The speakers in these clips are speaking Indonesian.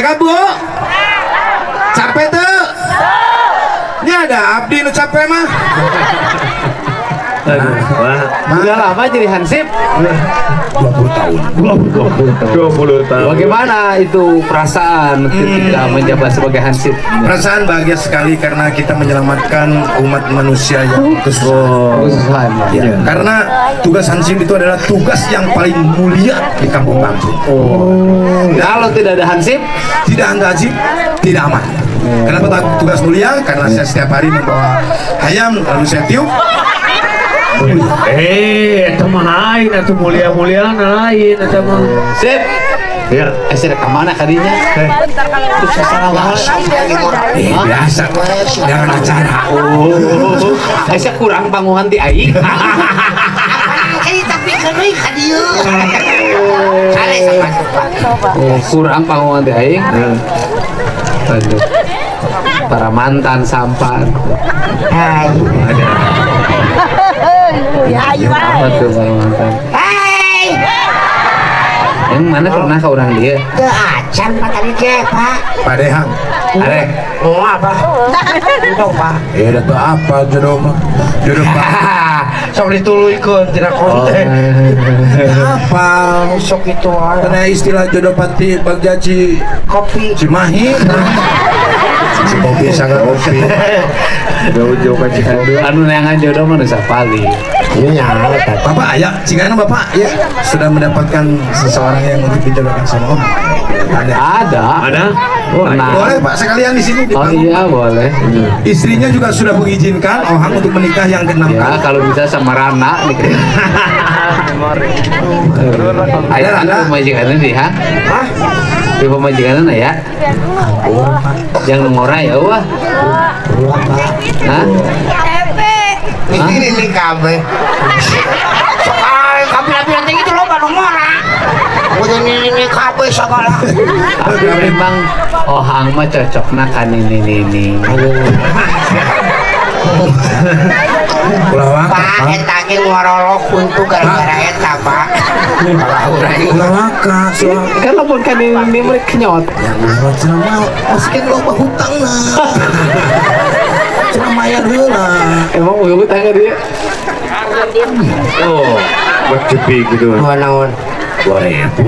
Cakap Bu. Capek tuh. Ini ada abdi nu capek mah. Aduh, wah. Udah lama jadi hansip? 20 tahun. 20 tahun. Bagaimana itu perasaan ketika menjabat sebagai hansip? Perasaan bahagia sekali karena kita menyelamatkan umat manusia yang kesusahan. Kesusahan. Ya, karena tugas hansip itu adalah tugas yang paling mulia di kampung-kampung. Kalau tidak ada hansip, Tidak ada hansip, tidak aman. Kenapa tugas mulia? Karena saya setiap hari membawa ayam lalu saya tiup. Itu mah lain, itu mulia-mulia lain, itu mah. sip. Ya. Saya kemana kadinya? Itu sasaran Biasa, jangan acara. Saya kurang panggungan di aing. Tapi kami kadieu. Kale sama Kurang panggungan di aing. Aduh. Para mantan sampah. Hai. Ya ayo. Apa tuh para mantan? Hai. Yang mana pernah ke orang dia? Teu acan Pak tadi teh, Pak. Pak Dehang, Are. Mau apa? Udah, Pak. ya itu apa jodoh mah? Jodoh Pak. Sok dituluykeun tina konten. Apa? Sok itu wae. Karena istilah jodoh pati bagjaci Kopi. Cimahi. Si Bobi sangat kopi. Jauh-jauh ke Cikandu. Anu neangan jodoh mah bisa pali. Iya, Bapak ayah, cingana Bapak ya sudah mendapatkan seseorang yang untuk dijodohkan sama Om. Ada. Ada? Oh, Pernah. Boleh Pak sekalian di sini. Oh iya boleh. Istrinya juga sudah mengizinkan Ohang untuk menikah yang ke-6 Ya kali. kalau bisa sama Rana nih. Ada Rana pemajikannya nih ha? Hah? Di pemajikannya ya? Yang ngora ya wah. Hah? Ini kabeh. Soal kabeh nanti itu lo baru ngora. Udah ini kabeh segala. Tapi memang Ohang mah cocokna kan ini. Ulawaka, Pak, eta ge ngorolok untuk gara-gara eta, Pak. Ulawaka, soal Kan lamun kan ini mereka kenyot. yang lewat cenah askeun loba hutangna. Cenah mayar heula. Emang udah utang ke dia? Oh, bercepi gitu. Naon? 2000.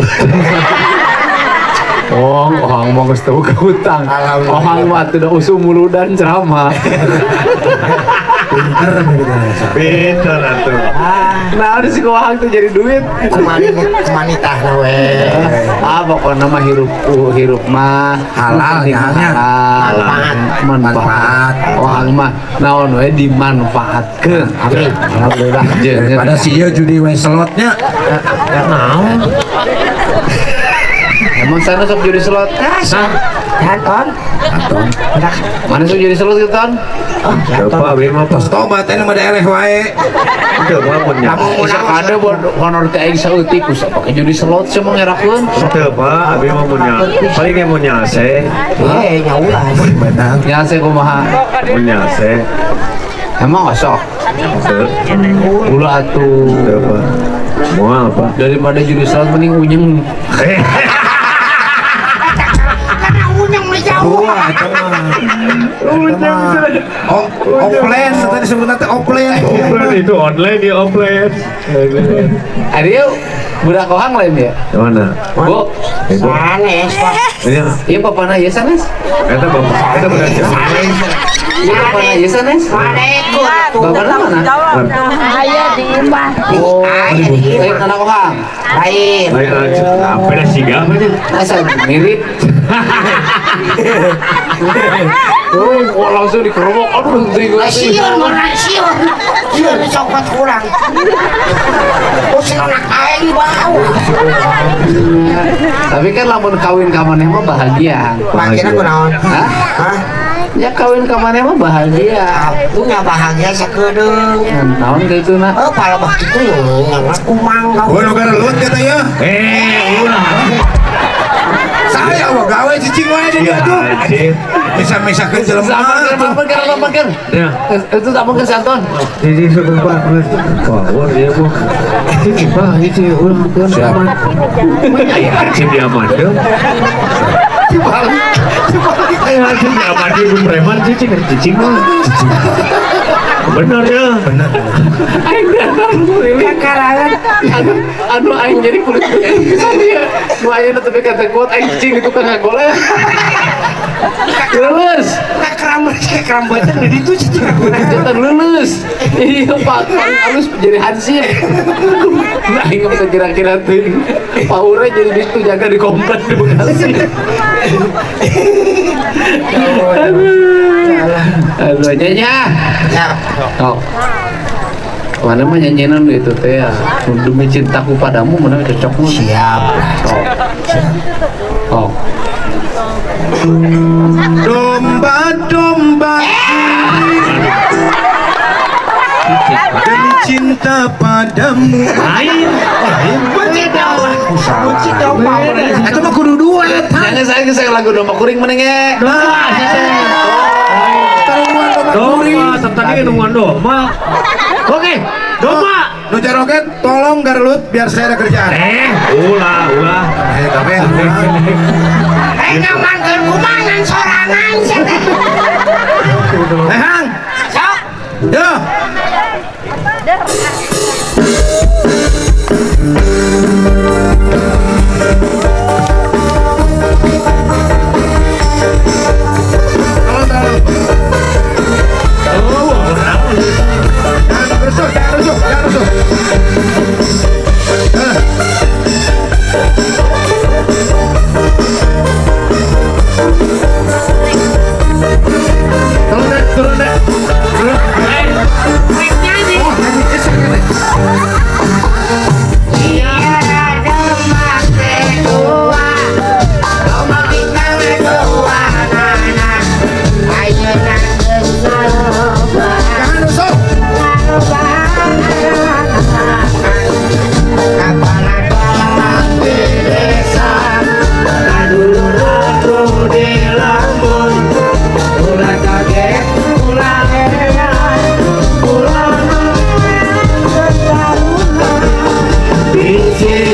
Ohang mau geus teu ke hutang. Ohang mah teu da usum muludan ceramah. Pinter Pintar atuh. Nah, ada si Ohang tuh jadi duit. Kumanitahna we. Pokoknya mah hirup mah Halal, penting ya, ya. halal. Manfaat. Ohang mah naon we dimanfaatkeun. Amin. Alhamdulillah. daripada si ieu judi we slotnya. Naon? Emang sana sok jadi slot? Danton. Mana sok jadi slot gitu kan? Coba abi mah pas. Tos tobat anu mah daerah wae. Teu mah mun nya. Bisa kada buat honor teh aing saeutik ku pake jadi slot sih mah ngerakeun. Teu Pak, abi mah mun nya. Paling ge mun nya se. Nyaulah. Benar. Ya saya kumaha. Mun nya se. Emang sok. Teu. Ulah atuh. Teu Pak. Moal apa? Daripada jadi slot mending unyeng. Karena unyang mah jauh. Wah, eta mah. Offline, tadi disebut nanti offline. Offline itu online ya offline. Ada yuk, budak Ohang lain ya? Mana? Bu, Sanes, Pak. Ini iya papana iya sanes? eta bapak, eta benar. Iya papana iya sanes? Waalaikumsalam. Bapana mana? Ayo di Mbah. Oh, Aya di lain anak Ohang. Lain. Lain aja. Apa dah siga apa nya? Masa mirip? Oh, langsung dikerobok. Aduh, Siun, orang siun. Siun coklat kurang. Usil anak aing bau. Tapi kan lamun kawin ka maneh mah bahagia. Bagian aku naon? Hah? Hah? Ya kawin ka maneh mah bahagia. Aku nggak bahagia sakedeung. Naon kitu na? Oh, kalau begitu yang aku mangga. Gua nu garelut kata ya. Ulah. Saya mah gawe cicing wae di dia tuh. Anjir. Bisa-misakeun jelema. Apa-apa. Ya. Itu tak mungkin Santon. Jadi sebentar. Wah, wah dia bu. Ini Pak, ini ulah kan aman. Aya arcip di aman dong. Cing nggak mandi belum preman cicing mah. Bener ya. Benar. Aing datang Kakarangan. anu aing jadi kulit bisa dia nu ayeuna teh kata kuat aing cing itu kan ngagoleh lulus kerambutan di itu sih. cetak lulus iya pak halus jadi hansip nah aing bisa kira-kira tuh Paura jadi di situ jaga di komplek di Bekasi aduh nyanya oh mana mah nyanyian itu teh ya demi cintaku padamu mana cocok mu Siap. oh Domba-domba demi cinta padamu. Lain. Kunci domba. Itu mah kudu duet. jangan saya lagu domba kuring menenge Domba, tadi nungguan domba. Oke, domba. Nu jaroget tolong garlut biar saya ada kerjaan. Ulah. Tapi Ngamankeun kumangan sorangan sih. Hang. Sok. Yo. Jangan rusuh. Turun deh. Jangan rusuh.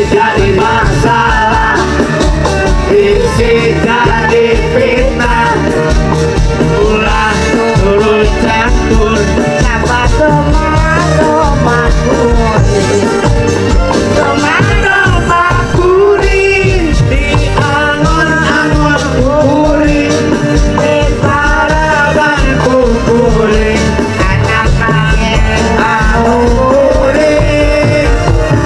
Jadi masalah, isi jadi fitnah, ulah turun campur, Sama domba kuring di angon-angon kuring, di paraban kuring, anak panggil kuring,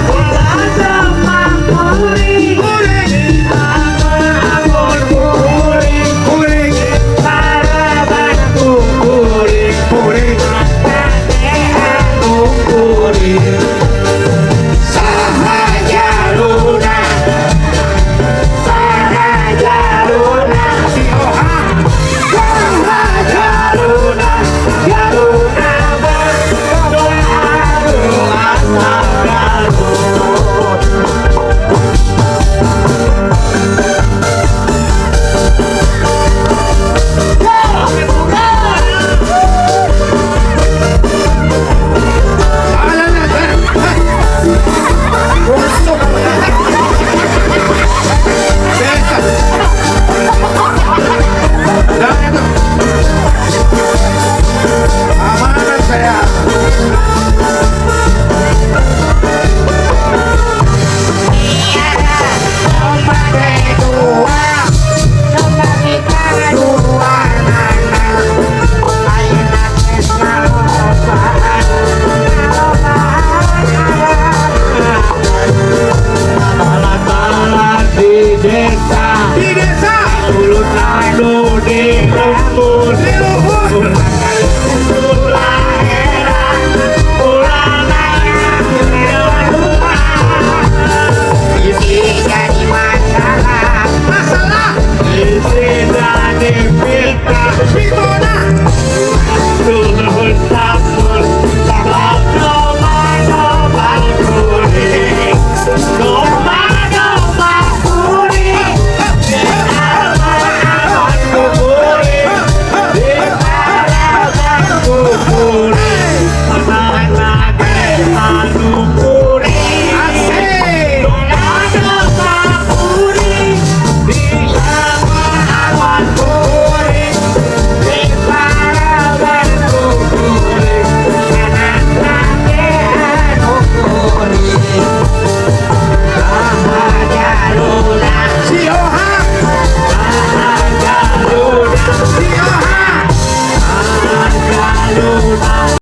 ulah domba kuring, di angon-angon kuring, paraban kuring, kuring.